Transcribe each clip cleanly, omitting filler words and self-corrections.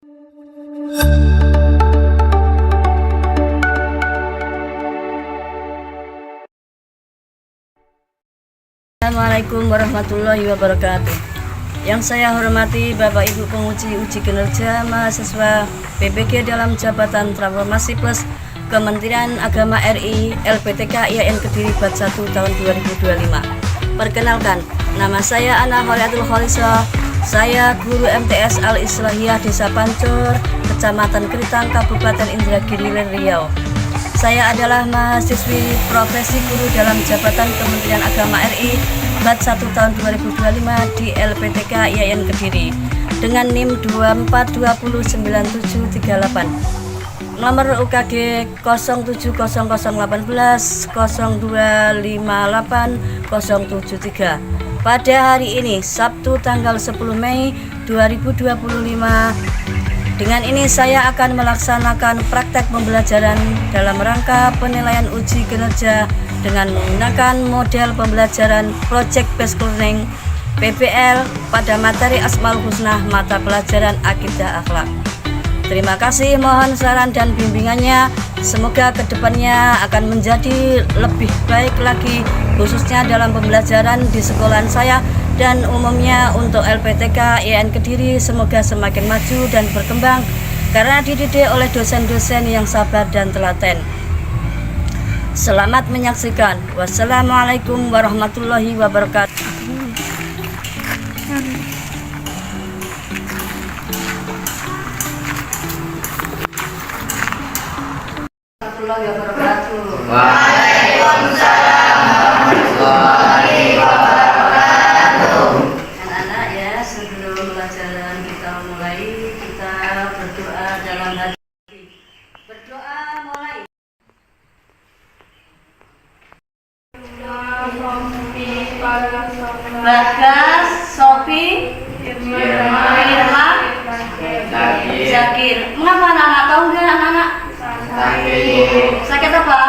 Assalamualaikum warahmatullahi wabarakatuh. Yang saya hormati Bapak Ibu penguji uji kinerja mahasiswa PPG dalam jabatan Transformasi Plus Kementerian Agama RI LPTK IAIN Kediri Batch 1 tahun 2025. Perkenalkan, nama saya Ana Kholiatul Kholisah. Saya guru MTS Al-Islahiyah Desa Pancur, Kecamatan Keritang, Kabupaten Indragiri, Riau. Saya adalah mahasiswi profesi guru dalam jabatan Kementerian Agama RI Batch 1 tahun 2025 di LPTK IAIN Kediri dengan NIM 24209738. Nomor UKG 0700118025873. Pada hari ini Sabtu tanggal 10 Mei 2025. Dengan ini saya akan melaksanakan praktek pembelajaran dalam rangka penilaian uji kinerja dengan menggunakan model pembelajaran Project Based Learning PBL pada materi Asmaul Husna mata pelajaran Akidah Akhlak. Terima kasih, mohon saran dan bimbingannya. Semoga kedepannya akan menjadi lebih baik lagi, khususnya dalam pembelajaran di sekolahan saya dan umumnya untuk LPTK IAIN Kediri. Semoga semakin maju dan berkembang karena dididik oleh dosen-dosen yang sabar dan telaten. Selamat menyaksikan. Wassalamualaikum warahmatullahi wabarakatuh. Waalaikumsalam warahmatullahi wabarakatuh. Anak-anak ya, sebelum pelajaran kita mulai, kita berdoa dalam hati. Berdoa mulai. Bagas, Sofi, Irma, Zakir. Mengapa anak-anak tahu nggak anak-anak? Sakit apa?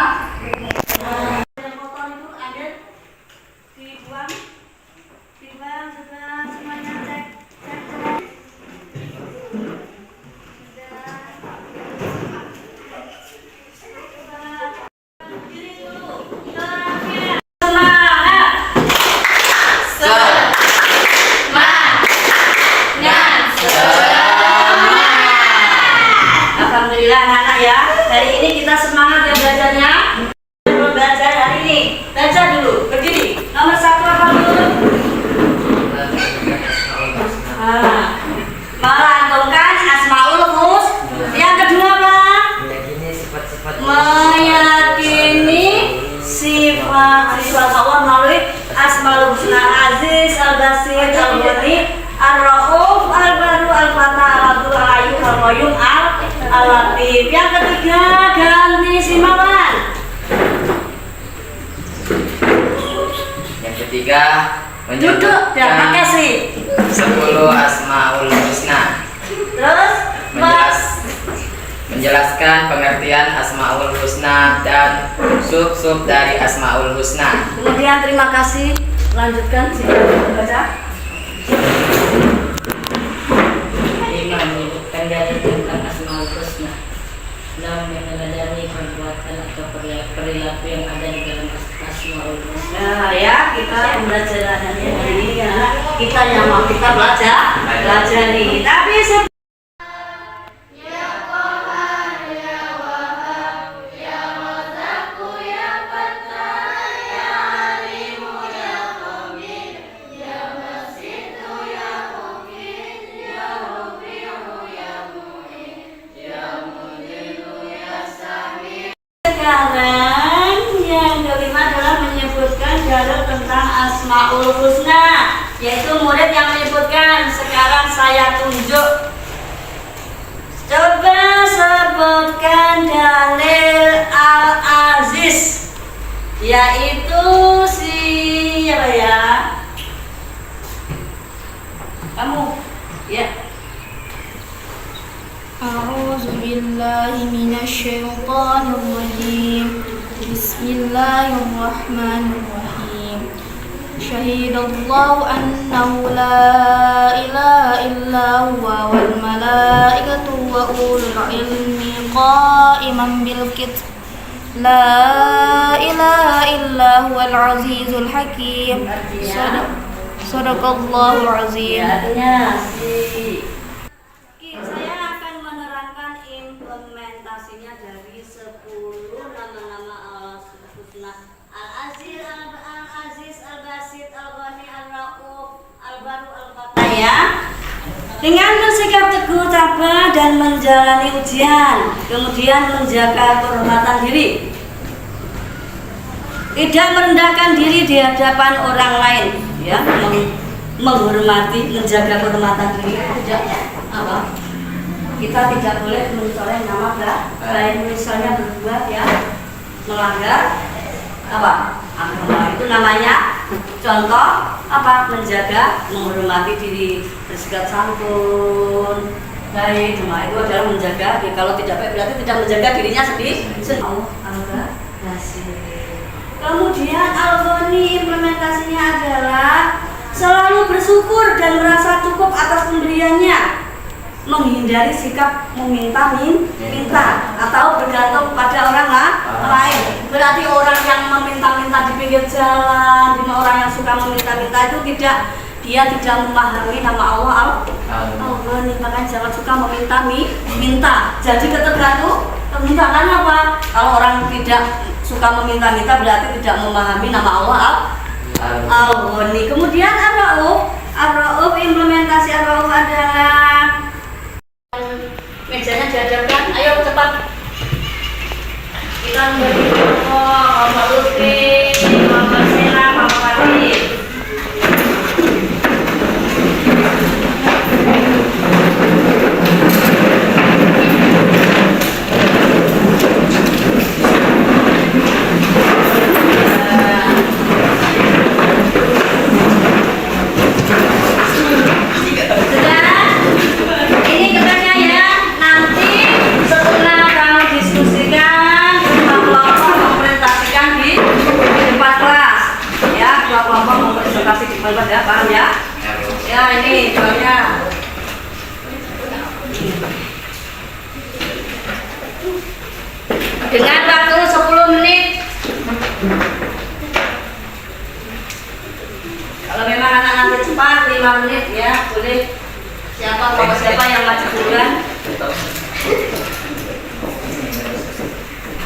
Yang kotor itu ambil, dibuang sudah semuanya cek. Alhamdulillah anak-anak ya, hari ini kita semangat ya belajarnya. Belajar hari ini, baca dulu, berdiri. Nomor 1 apa dulu? Melanggengkan Asmaul Husna. Yang kedua apa? Meyakini sifat-sifat Allah melalui Asmaul Husna. Aziz, Al-Basir, Al-Ghani, Ar-Rauf, Al-Baru, Al-Fatah, Al-Abdul, Al-Ayyub, Al-Qayyum, Al-Latif. Yang ketiga, ganti simawan. Yang ketiga, Duduk dan pakai sih. 10 Asmaul Husna. Terus Menjelaskan pengertian Asmaul Husna dan sub-sub dari Asmaul Husna. kemudian terima kasih. Lanjutkan silakan baca. Iman menyebutkan dalil tentang Asmaul Husna dalam meneladani perbuatan atau perilaku yang ada di dalam Asmaul Husna. Nah ya, kita pembelajarannya hari ini karena kita yang mau kita pelajari. Tapi sekarang yang kelima adalah menyebutkan dalil tentang Asmaul Husna, yaitu murid yang menyebutkan. Sekarang saya tunjuk. Coba sebutkan dalil Al-Aziz, yaitu siapa ya? Kamu ya. أعوذ بالله من الشيطان الرجيم بسم الله الرحمن الرحيم شهد الله أنه لا إله إلا هو والملائكة وأولو العلم قائما بالقسط لا إله إلا هو العزيز الحكيم صدق الله العظيم. Saya akan menerangkan implementasinya dari 10 nama-nama Al-Husna. Al-Aziz, Al-Aziz, Al-Basit, Al-Ghani, Al-Ra'uf, Al-Baru, Al-Batar. Ya. Dengan bersikap teguh, tabah dan menjalani ujian, kemudian menjaga kehormatan diri. Tidak merendahkan diri di hadapan orang lain, ya, menghormati, menjaga kehormatan diri. Tidak apa? Kita tidak boleh mencoreng nama lain, misalnya berbuat ya melanggar apa? Agama itu namanya contoh apa? Menjaga, menghormati diri, bersikap santun, baik. Cuma itu adalah menjaga. Kalau tidak baik berarti tidak menjaga dirinya sendiri. Kemudian Al-Ghani implementasinya adalah selalu bersyukur dan merasa cukup atas pemberiannya, menghindari sikap meminta atau bergantung pada orang lain. Berarti orang yang meminta-minta di pinggir jalan, orang yang suka meminta-minta itu dia tidak memahami nama Allah Al-Ghani. Makanya jangan suka meminta. Jadi ketergantung karena apa? Kalau orang tidak suka meminta-minta berarti tidak memahami nama Allah Al-Ghani. Kemudian Ar-Ra'uf implementasi Ar-Ra'uf adalah mejanya dihadapkan. Ayo cepat. Kita memberi Mama Lutfi, Mama Sena, Mama Fadli. Ya, paham ya? Ya, ini soalnya dengan waktu 10 menit. Kalau memang anak-anak cepat 5 menit ya, boleh. Siapa yang maju duluan?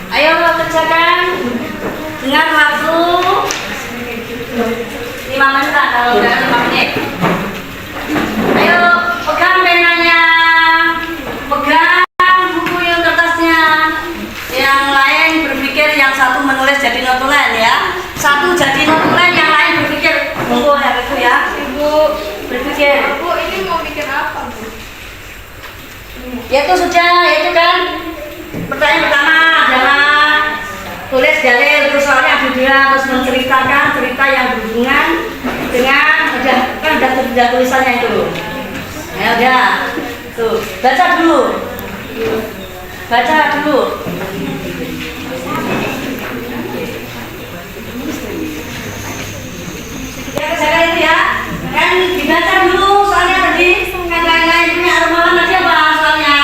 Ayo kerjakan dengan waktu 5 menit kalau udah 5 menit. Ayo pegang penanya, pegang buku yang kertasnya. Yang lain berpikir, yang satu menulis jadi notulen ya. Satu jadi notulen, yang lain berpikir. Tunggu ya itu ya. Ibu berpikir. Bu, ini mau bikin apa, Bu? Yaitu kan pertanyaan pertama adalah tulis dalil, terus soalnya ada terus menceritakan cerita yang berhubungan dengan udah tulisannya itu. Ya udah, tuh baca dulu. Ya kerjakan itu ya, kan dibaca dulu soalnya tadi kan lain-lain punya remalan aja apa soalnya.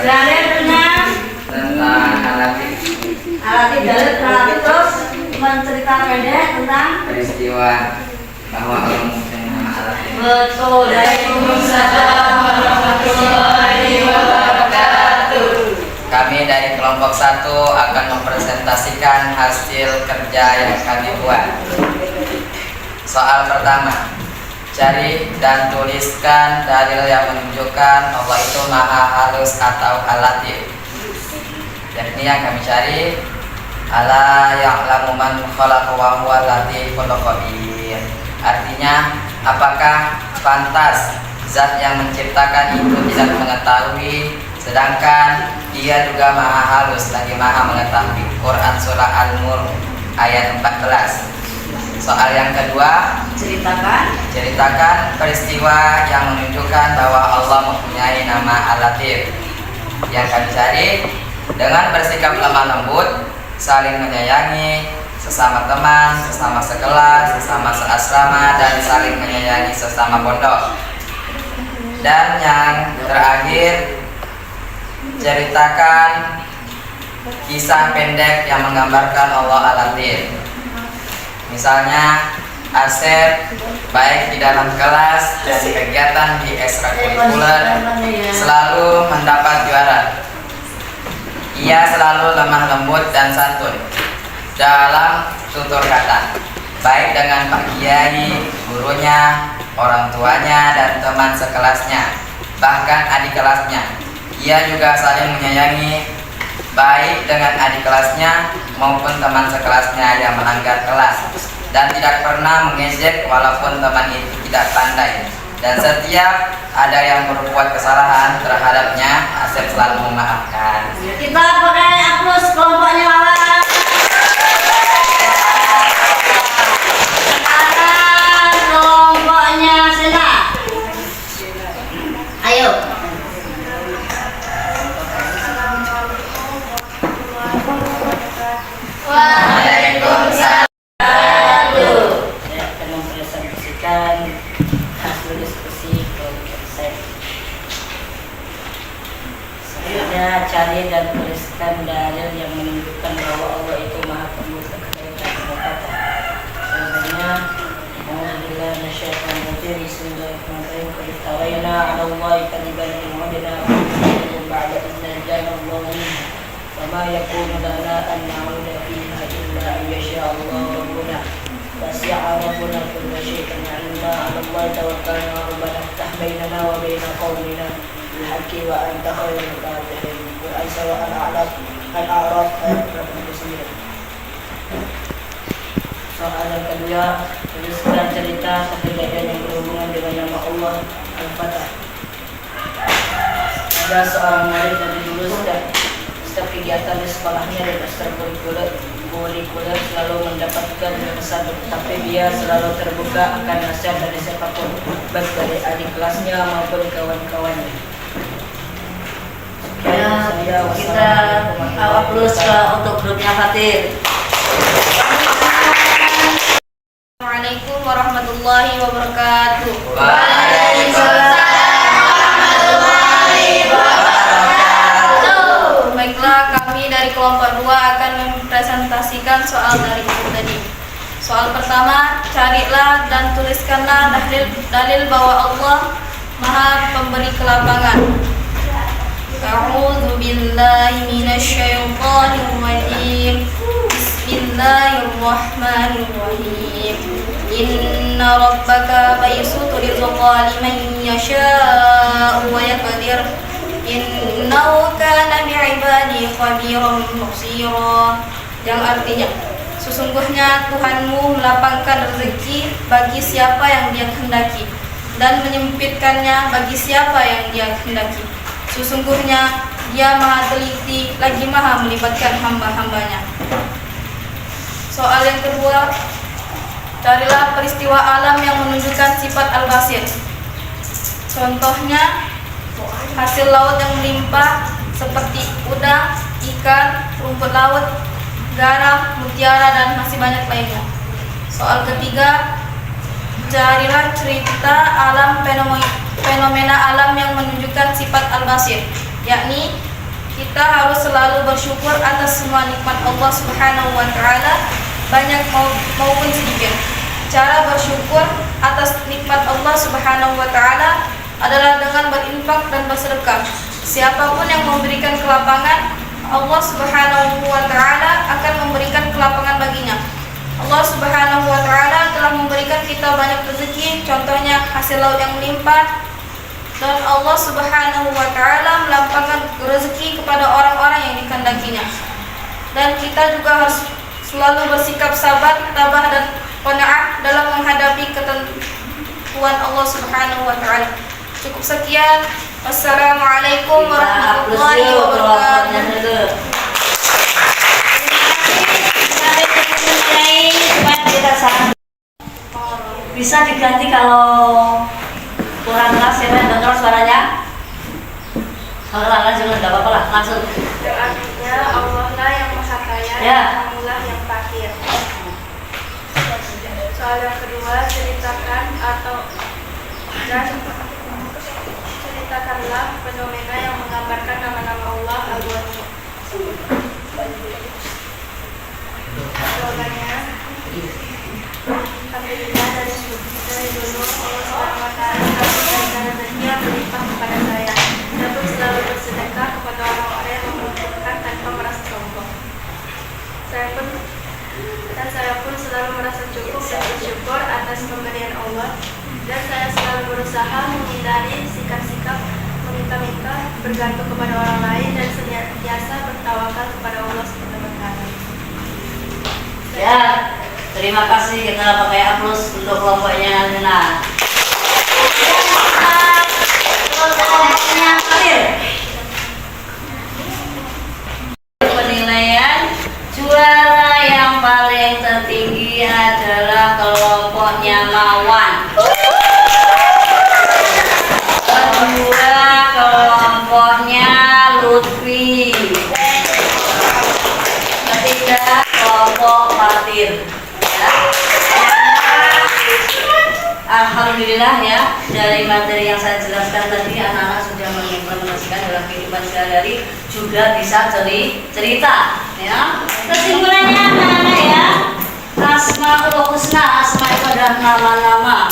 Dalil benar tentang alatif dalil terus menceritakan pendek tentang peristiwa bahwa Allah mempunyai nama alatif. betul. Waalaikumsalam warahmatullahi wabarakatuh. Kami dari kelompok 1 akan mempresentasikan hasil kerja yang kami buat. Soal pertama, cari dan tuliskan dalil yang menunjukkan Allah itu maha halus atau al-latif. Yakni yang kami cari, ala ya'lamu man khalaqa wa huwa latiful khabir. Artinya, apakah pantas zat yang menciptakan itu tidak mengetahui, sedangkan dia juga maha halus lagi maha mengetahui. Quran surah Al-Mulk ayat 14. Soal yang kedua, ceritakan peristiwa yang menunjukkan bahwa Allah mempunyai nama Al-Latif. Yang kami cari, dengan bersikap lemah lembut, saling menyayangi, sesama teman, sesama sekelas, sesama seasrama, dan saling menyayangi sesama pondok. Dan yang terakhir, ceritakan kisah pendek yang menggambarkan Allah Al-Latif. Misalnya Asep baik di dalam kelas dan kegiatan di ekstrakurikuler selalu mendapat juara. Ia selalu lemah lembut dan santun dalam tutur kata, baik dengan Pak Kiai, gurunya, orang tuanya, dan teman sekelasnya, bahkan adik kelasnya. Ia juga saling menyayangi, baik dengan adik kelasnya maupun teman sekelasnya yang melanggar kelas, dan tidak pernah mengejek walaupun teman itu tidak pandai. Dan setiap ada yang berbuat kesalahan terhadapnya, Asep selalu memaafkan. Kita pakai aplaus kelompoknya lawan. Sekarang kelompoknya Sena. Ayo. Waalaikumsalam. Saya akan mempresentasikan hasil diskusi kelompok saya. Saya cari dan tuliskan dalil yang menunjukkan bahwa Allah itu Maha Pembuka kebaikan dan kata. Contohnya, Alhamdulillah nasyaitan rajim, bismillahirrahmanirrahim, qad tawayna 'ala Allahi kadiban in wadina ba'da idza jana Allahu minhu wa ma yakunu lana an na'uda fiha illa an yasha Allah rabbuna wasi'a rabbuna kulla shay'in 'ilma 'ala Allahi tawakkalna rabbana iftah bainana wa baina qaumina bil haqqi wa anta khairul fatihin. Quran surah Al-A'raf ayat 89. Soal yang kedua, tuliskan cerita kejadian yang berhubungan dengan nama Allah Al-Fatah. Ada seorang murid yang dulu setiap kegiatan di sekolahnya dan ekstrakurikuler selalu mendapatkan pesan, tapi dia selalu terbuka akan nasihat dari siapapun, baik dari adik kelasnya maupun kawan-kawannya. Ya, kita aplaus untuk grupnya Fatir. Assalamualaikum warahmatullahi wabarakatuh. Baiklah, kami dari kelompok 2 akan mempresentasikan soal dari buku tadi. Soal pertama, carilah dan tuliskanlah dalil bahwa Allah Maha Pemberi kelapangan. A'udzu billahi minasyaitonir rajim. Bismillahirrahmanirrahim. Inna rabbaka baysutu rizqa liman yasha'u wa yaqdir. Innahu kana bi'ibadi khabiran basira. Yang artinya, sesungguhnya Tuhanmu melapangkan rezeki bagi siapa yang Dia kehendaki dan menyempitkannya bagi siapa yang Dia kehendaki. Sesungguhnya Dia Maha teliti lagi Maha melibatkan hamba-hambanya. Soal yang kedua, carilah peristiwa alam yang menunjukkan sifat al-basir. Contohnya, hasil laut yang melimpah seperti udang, ikan, rumput laut, garam, mutiara, dan masih banyak lainnya. Soal ketiga, carilah cerita alam fenomena alam yang menunjukkan sifat al-basir, yakni kita harus selalu bersyukur atas semua nikmat Allah Subhanahu wa taala, banyak maupun sedikit. Cara bersyukur atas nikmat Allah Subhanahu wa taala adalah dengan berinfak dan bersedekah. Siapapun yang memberikan kelapangan, Allah Subhanahu wa taala akan memberikan kelapangan baginya. Allah Subhanahu wa taala telah memberikan kita banyak rezeki, contohnya hasil laut yang melimpah, dan Allah Subhanahu wa taala melapangkan rezeki kepada orang-orang yang dikehendakinya. Dan kita juga harus selalu bersikap sabar, tabah, dan qanaah dalam menghadapi ketentuan Allah Subhanahu wa taala. Cukup sekian. Wassalamualaikum warahmatullahi wabarakatuh. Bisa diganti kalau kurang keras ya, dengar suaranya. Kalau langsung nggak apa-apa lah, langsung. Artinya Allah lah yang maha kaya, Ya. kamulah yang fakir. Soal yang kedua, ceritakanlah fenomena yang menggambarkan nama-nama Allah Al-Wahid. Slogannya, Alhamdulillah dari dulu Allah SWT dan rezeki yang berlimpah kepada saya. Saya pun selalu bersedekah kepada orang-orang yang membutuhkan tanpa merasa sombong. Saya pun selalu merasa cukup dan bersyukur atas pemberian Allah, dan saya selalu berusaha menghindari sikap-sikap meminta-minta, bergantung kepada orang lain, dan senantiasa bertawakal kepada Allah SWT. Ya, terima kasih. Kita pakai aplaus untuk kelompoknya Nina. Kelompoknya Khalil. Penilaian juara yang paling tertinggi adalah kelompoknya Mawan. Kedua kelompoknya Lutfi. Ketiga kelompok Fatir. Ya. Alhamdulillah ya, dari materi yang saya jelaskan tadi anak-anak sudah mengimplementasikan dalam kehidupan sehari-hari, juga bisa cerita ya. Kesimpulannya anak-anak ya, Asmaul Husna, asma itu adalah nama-nama.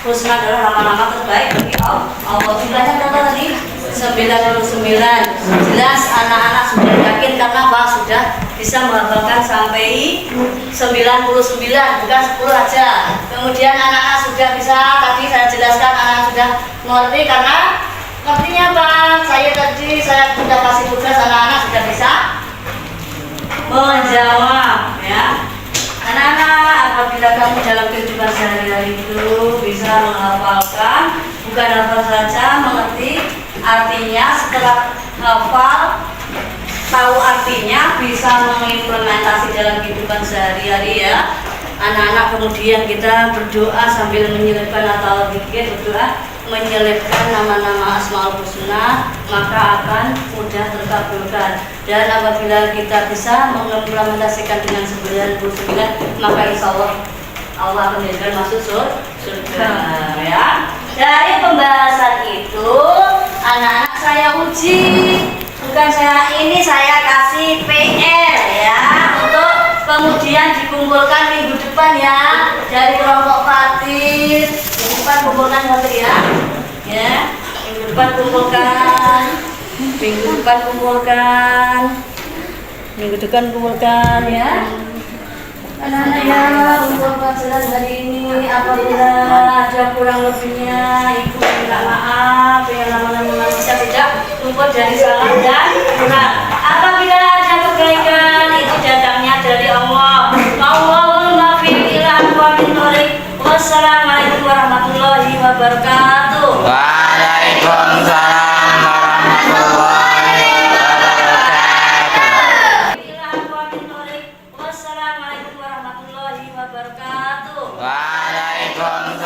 Husna adalah nama-nama terbaik bagi Allah. Jumlahnya berapa tadi? 99. Jelas anak-anak sudah yakin karena Pak sudah bisa menghafalkan sampai 99, bukan 10 aja. Kemudian anak-anak sudah bisa, tadi saya jelaskan anak-anak sudah mengerti karena artinya Pak, saya sudah kasih tugas, anak-anak sudah bisa menjawab ya. Anak-anak, apabila kamu dalam kehidupan sehari-hari itu bisa menghafalkan, bukan hafal saja, mengerti artinya, setelah hafal tahu artinya, bisa mengimplementasi dalam kehidupan sehari-hari ya. Anak-anak, kemudian kita berdoa sambil menyelipkan atau zikir, berdoa menyelipkan nama-nama Asmaul Husna, maka akan mudah terkabulkan. Dan apabila kita bisa mengimplementasikan dengan 99, maka insya Allah akan menjadikan masuk surga ya. Dari pembahasan itu anak-anak saya uji, bukan saya kasih PR ya, untuk kemudian dikumpulkan minggu depan ya, dari kelompok Fatir. Minggu depan kumpulkan Fatir ya, minggu depan kumpulkan, ya. Anak-anak ya, untuk pelajaran hari ini apabila ada kurang lebihnya, ibu minta maaf yang namanya manusia tidak luput dari salah dan kurang. Apabila ada kebaikan, itu datangnya dari Allah. Allahul muwaffiq ila aqwamit thoriq. Wassalamualaikum warahmatullahi wabarakatuh. Waalaikumsalam warahmatullahi wabarakatuh. Wassalamualaikum warahmatullahi wabarakatuh. Waalaikumsalam.